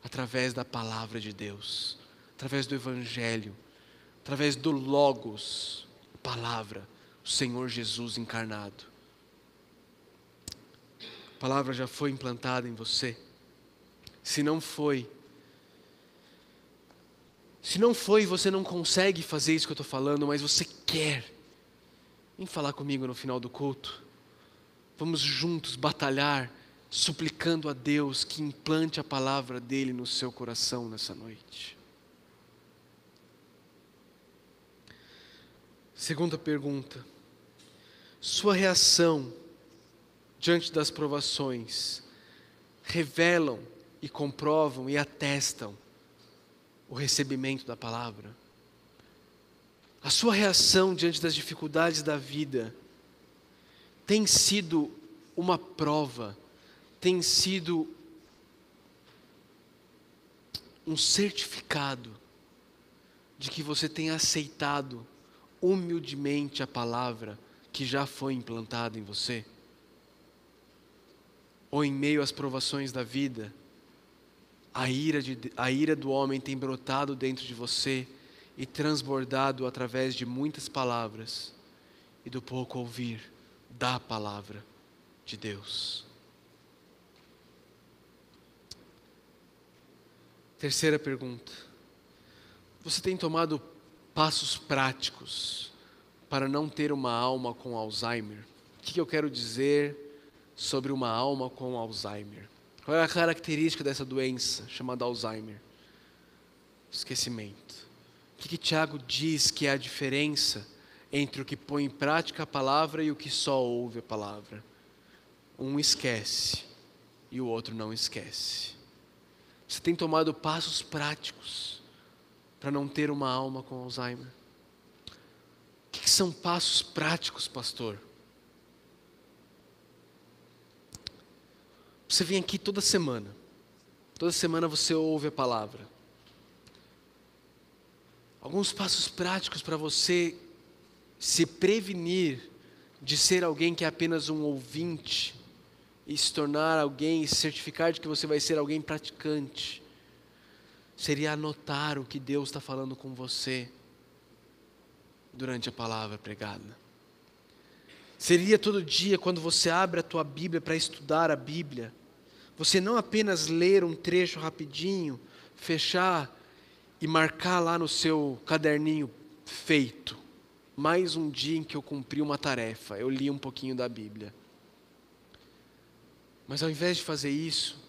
Através da palavra de Deus. Através do Evangelho. Através do Logos. A palavra. O Senhor Jesus encarnado. A palavra já foi implantada em você. Se não foi, você não consegue fazer isso que eu estou falando, mas você quer. Vem falar comigo no final do culto. Vamos juntos batalhar, suplicando a Deus que implante a palavra dEle no seu coração nessa noite. Segunda pergunta. Sua reação diante das provações revelam e comprovam e atestam o recebimento da palavra? A sua reação diante das dificuldades da vida tem sido uma prova, tem sido um certificado de que você tem aceitado humildemente a palavra que já foi implantada em você? Ou em meio às provações da vida, a ira do homem tem brotado dentro de você e transbordado através de muitas palavras e do pouco ouvir da palavra de Deus? Terceira pergunta. Você tem tomado passos práticos para não ter uma alma com Alzheimer? O que eu quero dizer sobre uma alma com Alzheimer? Qual é a característica dessa doença chamada Alzheimer? Esquecimento. O que Tiago diz que é a diferença entre o que põe em prática a palavra e o que só ouve a palavra? Um esquece e o outro não esquece. Você tem tomado passos práticos para não ter uma alma com Alzheimer? O que são passos práticos, pastor? Você vem aqui toda semana você ouve a palavra. Alguns passos práticos para você se prevenir de ser alguém que é apenas um ouvinte e se tornar alguém, e se certificar de que você vai ser alguém praticante, seria anotar o que Deus está falando com você durante a palavra pregada. Seria todo dia, quando você abre a tua Bíblia para estudar a Bíblia, você não apenas ler um trecho rapidinho, fechar e marcar lá no seu caderninho, feito. Mais um dia em que eu cumpri uma tarefa, eu li um pouquinho da Bíblia. Mas ao invés de fazer isso,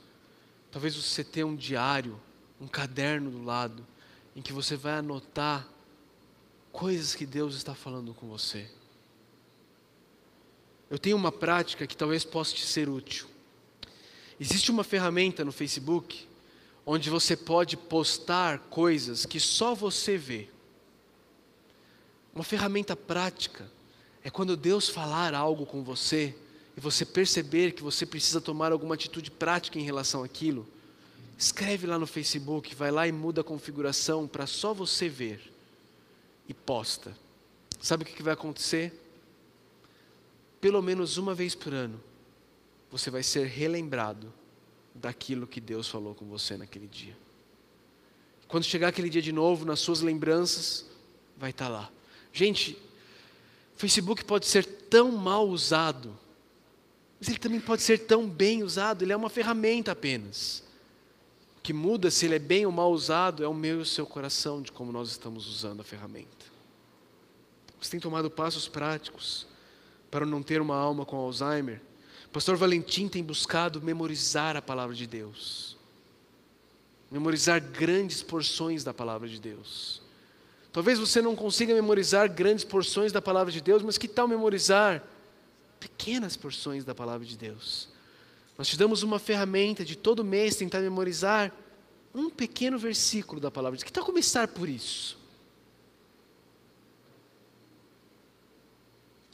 talvez você tenha um diário, um caderno do lado, em que você vai anotar coisas que Deus está falando com você. Eu tenho uma prática que talvez possa te ser útil. Existe uma ferramenta no Facebook onde você pode postar coisas que só você vê. Uma ferramenta prática é quando Deus falar algo com você e você perceber que você precisa tomar alguma atitude prática em relação àquilo. Escreve lá no Facebook, vai lá e muda a configuração para só você ver e posta. Sabe o que vai acontecer? Pelo menos uma vez por ano, você vai ser relembrado daquilo que Deus falou com você naquele dia. Quando chegar aquele dia de novo, nas suas lembranças, vai estar lá. Gente, o Facebook pode ser tão mal usado, mas ele também pode ser tão bem usado. Ele é uma ferramenta apenas. O que muda se ele é bem ou mal usado é o meu e o seu coração, de como nós estamos usando a ferramenta. Você tem tomado passos práticos para não ter uma alma com Alzheimer? Pastor Valentim tem buscado memorizar a palavra de Deus. Memorizar grandes porções da palavra de Deus. Talvez você não consiga memorizar grandes porções da palavra de Deus, mas que tal memorizar pequenas porções da palavra de Deus? Nós te damos uma ferramenta de todo mês tentar memorizar um pequeno versículo da palavra de Deus. Que tal começar por isso?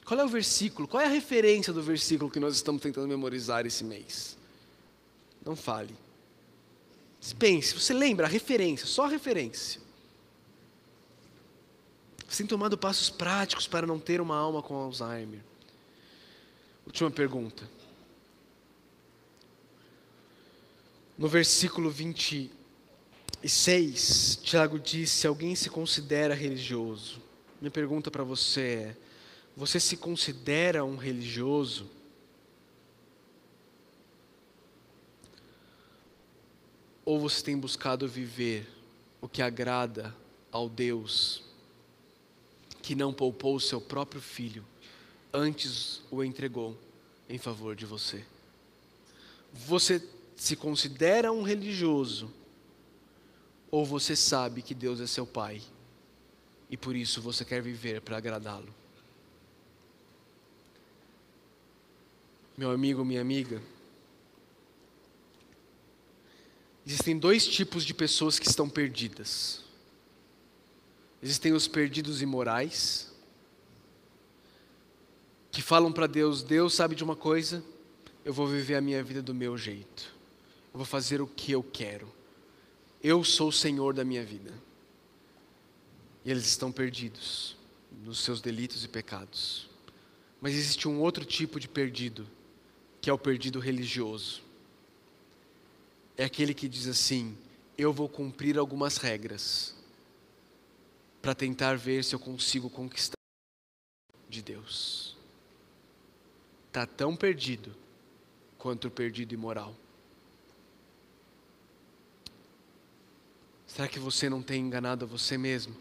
Qual é o versículo? Qual é a referência do versículo que nós estamos tentando memorizar esse mês? Não fale. Pense, você lembra a referência, só a referência. Você tem tomado passos práticos para não ter uma alma com Alzheimer? Última pergunta. No versículo 26, Tiago diz: se alguém se considera religioso. Minha pergunta para você é: você se considera um religioso? Ou você tem buscado viver o que agrada ao Deus que não poupou o seu próprio filho, antes o entregou em favor de você? Você se considera um religioso, ou você sabe que Deus é seu Pai e por isso você quer viver para agradá-lo? Meu amigo, minha amiga, existem dois tipos de pessoas que estão perdidas. Existem os perdidos imorais, que falam para Deus: Deus sabe de uma coisa, eu vou viver a minha vida do meu jeito. Eu vou fazer o que eu quero. Eu sou o Senhor da minha vida. E eles estão perdidos nos seus delitos e pecados. Mas existe um outro tipo de perdido, que é o perdido religioso. É aquele que diz assim: eu vou cumprir algumas regras para tentar ver se eu consigo conquistar de Deus. Está tão perdido quanto o perdido imoral. Será que você não tem enganado a você mesmo,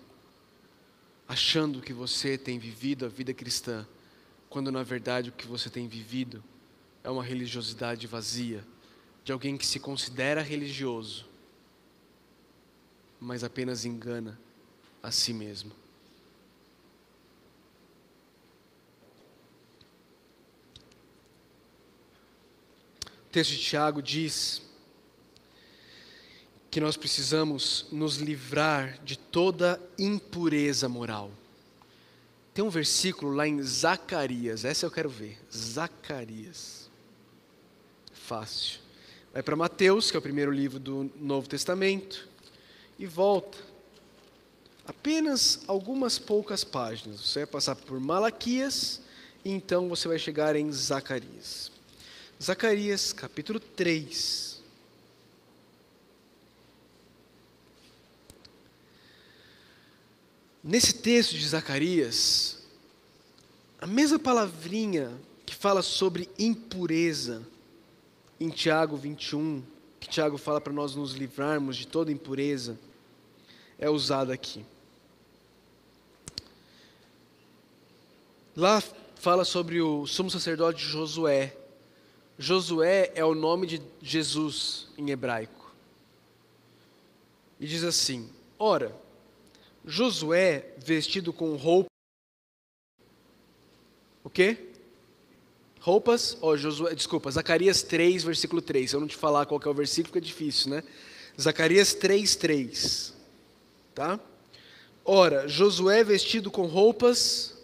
achando que você tem vivido a vida cristã, quando na verdade o que você tem vivido é uma religiosidade vazia, de alguém que se considera religioso, mas apenas engana a si mesmo? O texto de Tiago diz que nós precisamos nos livrar de toda impureza moral. Tem um versículo lá em Zacarias, essa eu quero ver, Zacarias. Fácil. Vai para Mateus, que é o primeiro livro do Novo Testamento, e volta. Apenas algumas poucas páginas. Você vai passar por Malaquias, e então você vai chegar em Zacarias. Zacarias, capítulo 3. Nesse texto de Zacarias, a mesma palavrinha que fala sobre impureza, em Tiago 21, que Tiago fala para nós nos livrarmos de toda impureza, é usada aqui. Lá fala sobre o sumo sacerdote Josué. Josué é o nome de Jesus em hebraico. E diz assim: ora, Josué vestido com roupa. O quê? Roupas, Zacarias 3, versículo 3. Se eu não te falar qual que é o versículo, fica difícil, né? Zacarias 3, 3. Tá? Ora, Josué vestido com roupas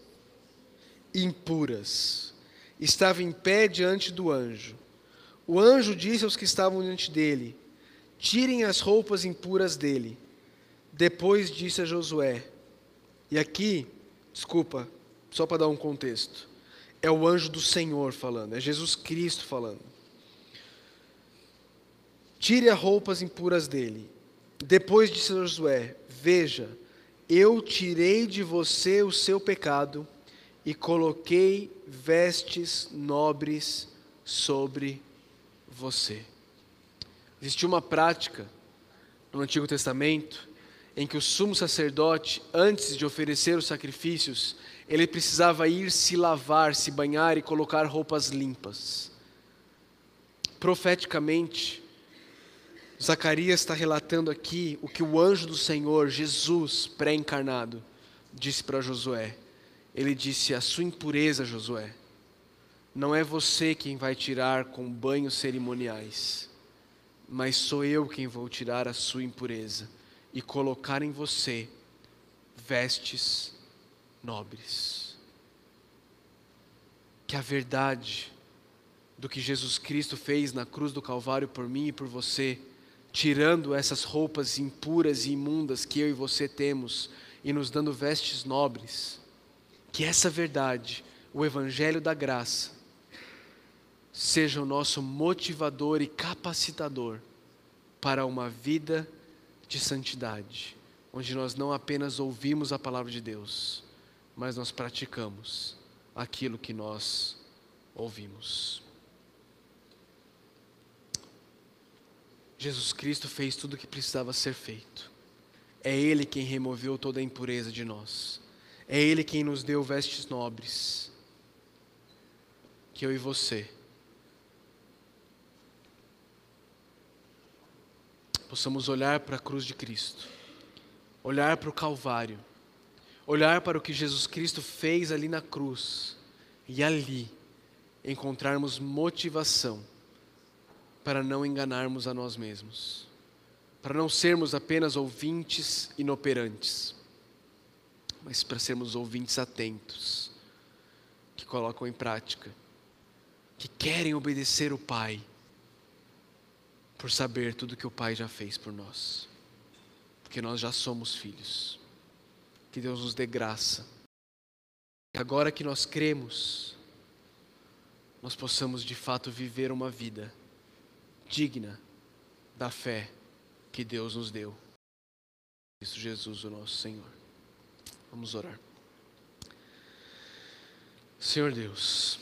impuras, estava em pé diante do anjo. O anjo disse aos que estavam diante dele: tirem as roupas impuras dele. Depois disse a Josué, e aqui, só para dar um contexto, é o anjo do Senhor falando, é Jesus Cristo falando. Tire as roupas impuras dele. Depois disse a Josué: veja, eu tirei de você o seu pecado e coloquei vestes nobres sobre você. Existia uma prática no Antigo Testamento em que o sumo sacerdote, antes de oferecer os sacrifícios, ele precisava ir se lavar, se banhar e colocar roupas limpas. Profeticamente, Zacarias está relatando aqui o que o anjo do Senhor, Jesus, pré-encarnado, disse para Josué. Ele disse: a sua impureza, Josué, não é você quem vai tirar com banhos cerimoniais, mas sou eu quem vou tirar a sua impureza e colocar em você vestes nobres. Que a verdade do que Jesus Cristo fez na cruz do Calvário por mim e por você, tirando essas roupas impuras e imundas que eu e você temos e nos dando vestes nobres, que essa verdade, o Evangelho da graça, seja o nosso motivador e capacitador para uma vida de santidade, onde nós não apenas ouvimos a palavra de Deus, mas nós praticamos aquilo que nós ouvimos. Jesus Cristo fez tudo o que precisava ser feito. É Ele quem removeu toda a impureza de nós. É Ele quem nos deu vestes nobres. Que eu e você possamos olhar para a cruz de Cristo, olhar para o Calvário, olhar para o que Jesus Cristo fez ali na cruz e ali encontrarmos motivação para não enganarmos a nós mesmos, para não sermos apenas ouvintes inoperantes, mas para sermos ouvintes atentos, que colocam em prática, que querem obedecer o Pai, por saber tudo que o Pai já fez por nós, porque nós já somos filhos. Que Deus nos dê graça, que agora que nós cremos, nós possamos de fato viver uma vida digna da fé que Deus nos deu. Cristo Jesus, o nosso Senhor. Vamos orar. Senhor Deus,